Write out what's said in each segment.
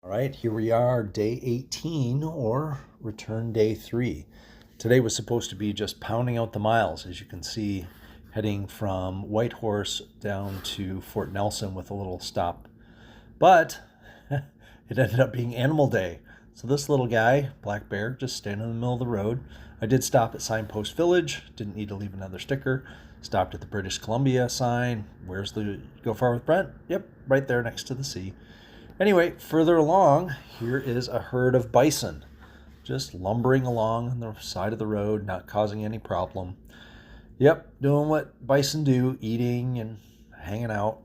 All right, here we are, day 18 or return day 3. Today was supposed to be just pounding out the miles, as you can see, heading from Whitehorse down to Fort Nelson with a little stop. But it ended up being Animal Day. So this little guy, black bear, just standing in the middle of the road. I did stop at Signpost Village, didn't need to leave another sticker. Stopped at the British Columbia sign. Where's the Go Far with Brent? Yep, right there next to the sea. Anyway, further along, here is a herd of bison just lumbering along on the side of the road, not causing any problem. Yep, doing what bison do, eating and hanging out.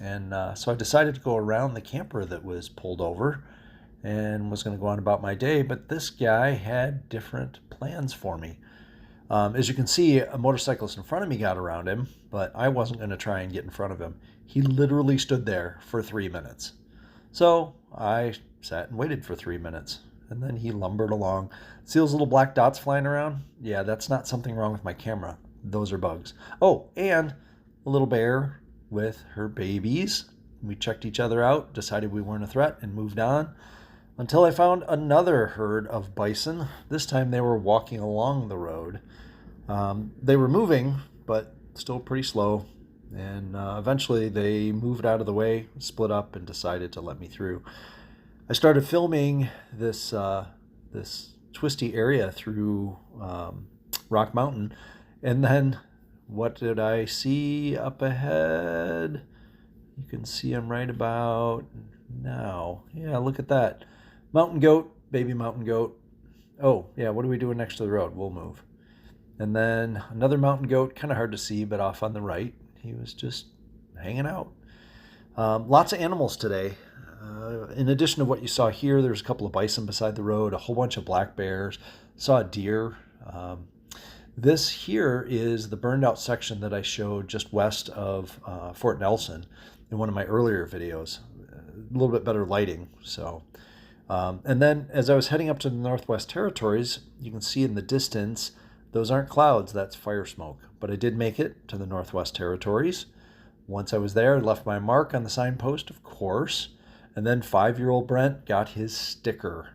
And so I decided to go around the camper that was pulled over and was going to go on about my day, but this guy had different plans for me. As you can see, a motorcyclist in front of me got around him, but I wasn't going to try and get in front of him. He literally stood there for 3 minutes. So I sat and waited for 3 minutes, and then he lumbered along. See those little black dots flying around? Yeah, that's not something wrong with my camera. Those are bugs. Oh, and a little bear with her babies. We checked each other out, decided we weren't a threat, and moved on until I found another herd of bison. This time they were walking along the road. They were moving, but still pretty slow. And eventually they moved out of the way, split up, and decided to let me through. I started filming this twisty area through Rock Mountain, and then what did I see up ahead? You can see them right about now. Yeah, look at that. Mountain goat, baby mountain goat. Oh, yeah, what are we doing next to the road? We'll move. And then another mountain goat, kind of hard to see, but off on the right. He was just hanging out. Lots of animals today. In addition to what you saw here, there's a couple of bison beside the road, a whole bunch of black bears, saw a deer. This here is the burned out section that I showed just west of Fort Nelson in one of my earlier videos. A little bit better lighting. And then as I was heading up to the Northwest Territories, you can see in the distance, those aren't clouds, that's fire smoke. But I did make it to the Northwest Territories. Once I was there, I left my mark on the signpost, of course. And then 5-year-old Brent got his sticker.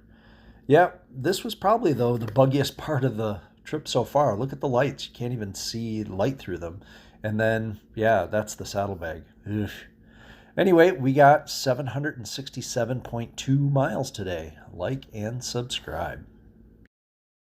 Yeah, this was probably, though, the buggiest part of the trip so far. Look at the lights. You can't even see light through them. And then, yeah, that's the saddlebag. Ugh. Anyway, we got 767.2 miles today. Like and subscribe.